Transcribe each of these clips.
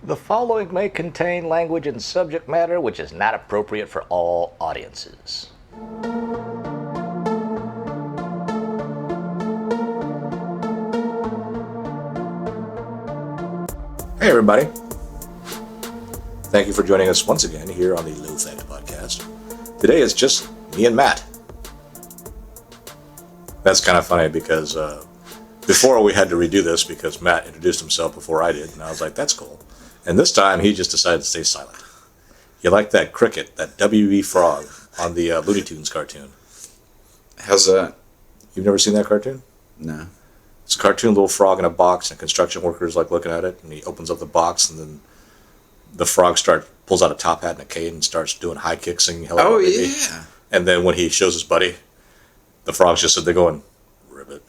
The following may contain language and subject matter which is not appropriate for all audiences. Hey everybody. Thank you for joining us once again here on the Low Thanks Podcast. Today is just me and Matt. That's kind of funny because before we had to redo this because Matt introduced himself before I did, and I was like, that's cool. And this time he just decided to stay silent. You like that cricket, that W.E. Frog on the Looney Tunes cartoon. How's that? You've never seen that cartoon? No. It's a cartoon little frog in a box, and construction workers like looking at it, and he opens up the box, and then the frog pulls out a top hat and a cane and starts doing high kicks and hello, baby. Yeah. And then when he shows his buddy, the frog's just sit there going, ribbit.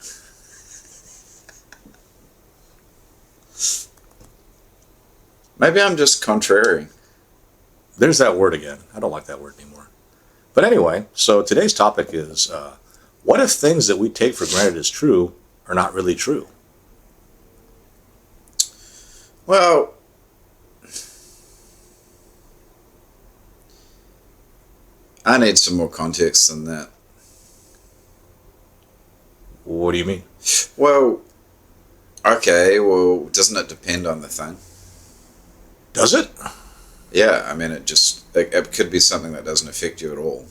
Maybe I'm just contrary. There's that word again. I don't like that word anymore. But anyway, so today's topic is, what if things that we take for granted as true are not really true? Well, I need some more context than that. What do you mean? Well, doesn't it depend on the thing? Does it? Yeah, I mean, it could be something that doesn't affect you at all,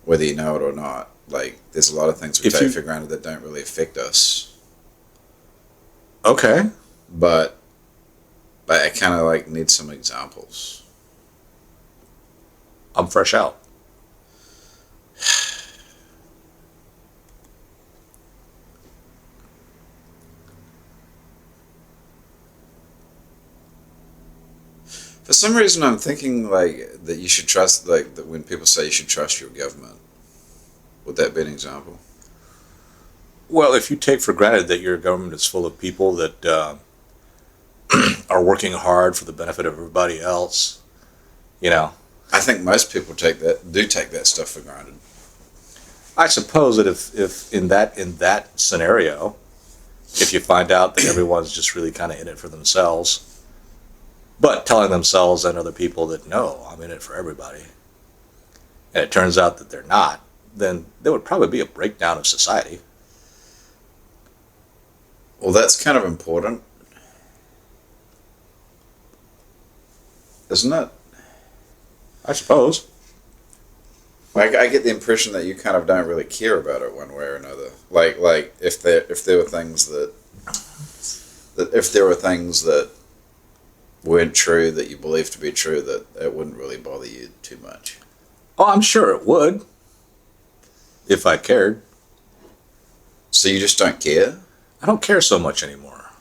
whether you know it or not. Like, there's a lot of things we take for granted that don't really affect us. Okay. But I kind of, need some examples. I'm fresh out. For some reason, I'm thinking that you should trust, that when people say you should trust your government. Would that be an example? Well, if you take for granted that your government is full of people that are working hard for the benefit of everybody else, I think most people do take that stuff for granted. I suppose that if in that scenario, if you find out that everyone's just really kind of in it for themselves, but telling themselves and other people that no, I'm in it for everybody, and it turns out that they're not, then there would probably be a breakdown of society. Well, that's kind of important, isn't it? I suppose. I get the impression that you kind of don't really care about it one way or another. Like if there were things that weren't true that you believe to be true, that it wouldn't really bother you too much. Oh, I'm sure it would, if I cared. So you just don't care? I don't care so much anymore.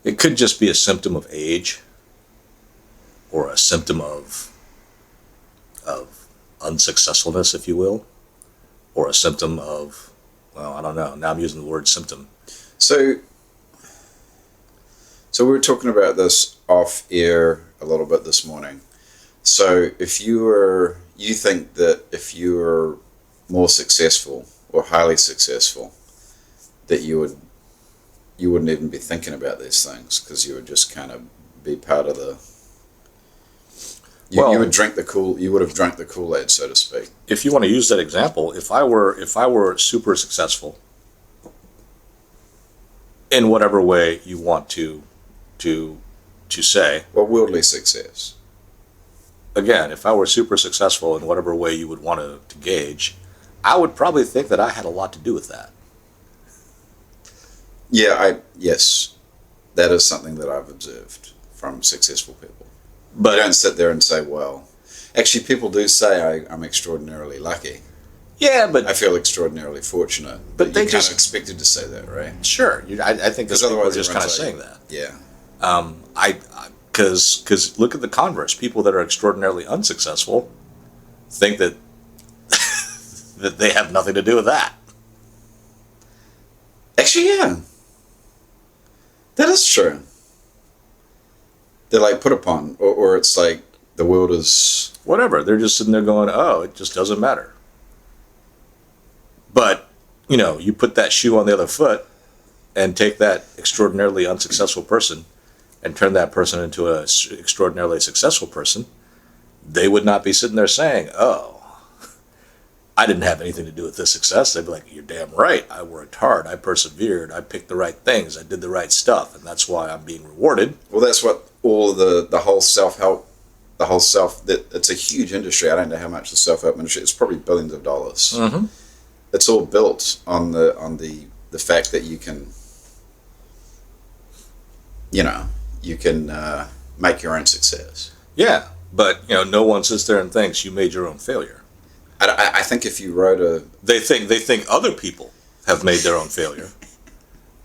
It could just be a symptom of age, or a symptom of unsuccessfulness, if you will, or a symptom of, well, I don't know. Now I'm using the word symptom. So we were talking about this off air a little bit this morning. So you think that if you were more successful or highly successful, that you wouldn't even be thinking about these things because you would just kind of be part of the. You would have drank the Kool-Aid, so to speak. If you want to use that example, if I were super successful in whatever way you want to say. Well, worldly success. Again, if I were super successful in whatever way you would want to gauge, I would probably think that I had a lot to do with that. Yes, that is something that I've observed from successful people. But you don't sit there and say, well, actually people do say I'm extraordinarily lucky. Yeah, but I feel extraordinarily fortunate. But they just expected to say that, right? Sure, I think that people are just kind of saying that. Yeah. Because look at the converse. People that are extraordinarily unsuccessful think that that they have nothing to do with that. Actually, yeah. That is true. They're put upon, or it's like the world is... Whatever. They're just sitting there going, oh, it just doesn't matter. But, you put that shoe on the other foot and take that extraordinarily unsuccessful person and turn that person into a extraordinarily successful person, they would not be sitting there saying, oh, I didn't have anything to do with this success. They'd be like, you're damn right. I worked hard. I persevered. I picked the right things. I did the right stuff. And that's why I'm being rewarded. Well, that's what all the whole self-help, it's a huge industry. I don't know how much the self-help industry, it's probably billions of dollars. Mm-hmm. It's all built on the fact that you can, make your own success. Yeah. But, no one sits there and thinks you made your own failure. I think if you wrote They think other people have made their own failure,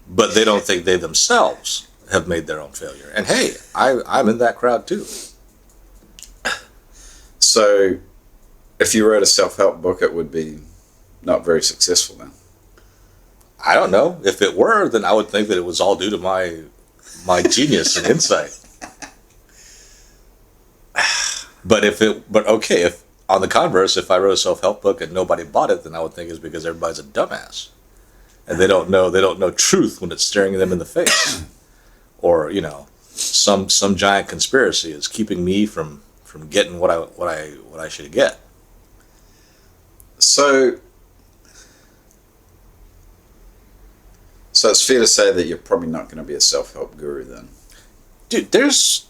but they don't think they themselves have made their own failure. And hey, I'm in that crowd too. So, if you wrote a self-help book, it would be not very successful then. I don't know. If it were, then I would think that it was all due to my genius and insight. But if on the converse, if I wrote a self-help book and nobody bought it, then I would think it's because everybody's a dumbass, and they don't know truth when it's staring them in the face, or some giant conspiracy is keeping me from getting what I should get. So it's fair to say that you're probably not going to be a self-help guru then. Dude, there's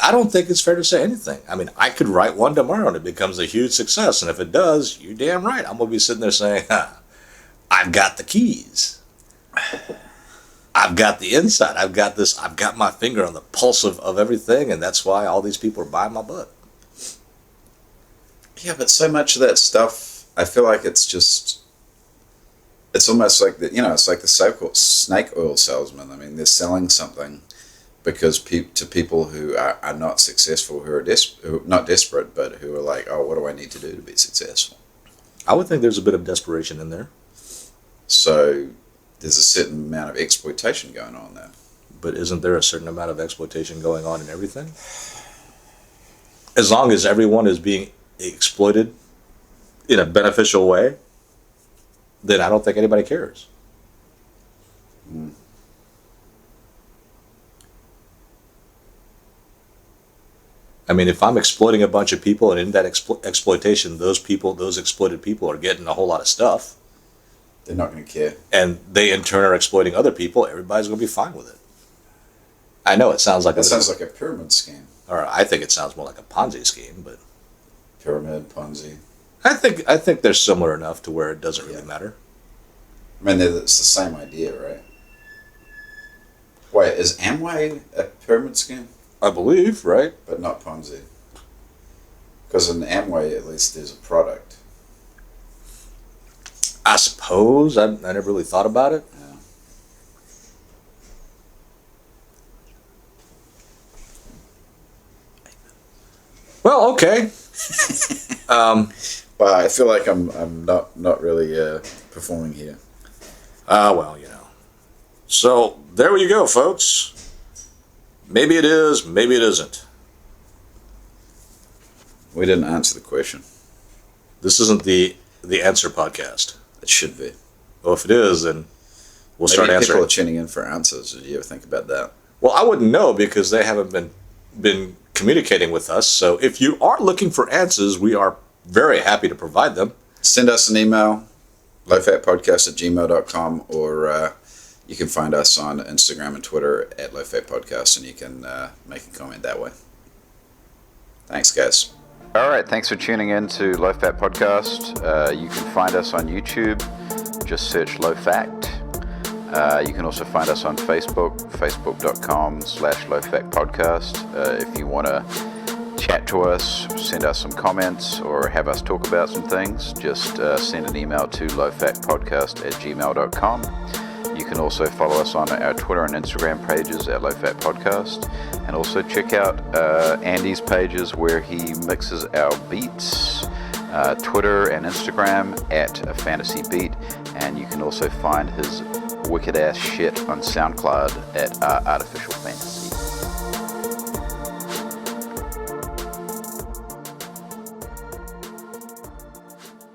I don't think it's fair to say anything. I mean, I could write one tomorrow and it becomes a huge success. And if it does, you're damn right. I'm going to be sitting there saying, I've got the keys. I've got the insight. I've got my finger on the pulse of everything. And that's why all these people are buying my book. Yeah, but so much of that stuff, I feel like it's almost like it's like the so-called snake oil salesman. I mean, they're selling something because to people who are not successful, who are not desperate, but who are like, oh, what do I need to do to be successful? I would think there's a bit of desperation in there. So there's a certain amount of exploitation going on there. But isn't there a certain amount of exploitation going on in everything? As long as everyone is being exploited in a beneficial way, then I don't think anybody cares. Mm. I mean, if I'm exploiting a bunch of people, and in that exploitation, those exploited people are getting a whole lot of stuff, they're not going to care. And they in turn are exploiting other people, everybody's going to be fine with it. I know it sounds like sounds like a pyramid scheme. Or I think it sounds more like a Ponzi scheme, but pyramid, Ponzi. I think they're similar enough to where it doesn't really matter. I mean, it's the same idea, right? Wait, is Amway a pyramid scheme? I believe, right? But not Ponzi. Because in Amway, at least, there's a product. I suppose. I never really thought about it. Yeah. Well, okay. Well, I feel like I'm not really performing here. Well, So, there you go, folks. Maybe it is, maybe it isn't. We didn't answer the question. This isn't the answer podcast. It should be. Well, if it is, then we'll start Maybe answering. people are tuning in for answers. Did you ever think about that? Well, I wouldn't know because they haven't been communicating with us. So if you are looking for answers, we are very happy to provide them. Send us an email, lowfatpodcast@gmail.com, or you can find us on Instagram and Twitter at lowfatpodcast, and you can make a comment that way. Thanks, guys. All right, thanks for tuning in to Low Fat Podcast. You can find us on YouTube. Just search Low Fact. You can also find us on Facebook, facebook.com/lowfactpodcast. If you want to chat to us, send us some comments, or have us talk about some things, just send an email to lowfatpodcast@gmail.com. You can also follow us on our Twitter and Instagram pages at Low Fat Podcast, and also check out Andy's pages where he mixes our beats, Twitter and Instagram at A Fantasy Beat, and you can also find his wicked ass shit on SoundCloud at Artificial Fantasy.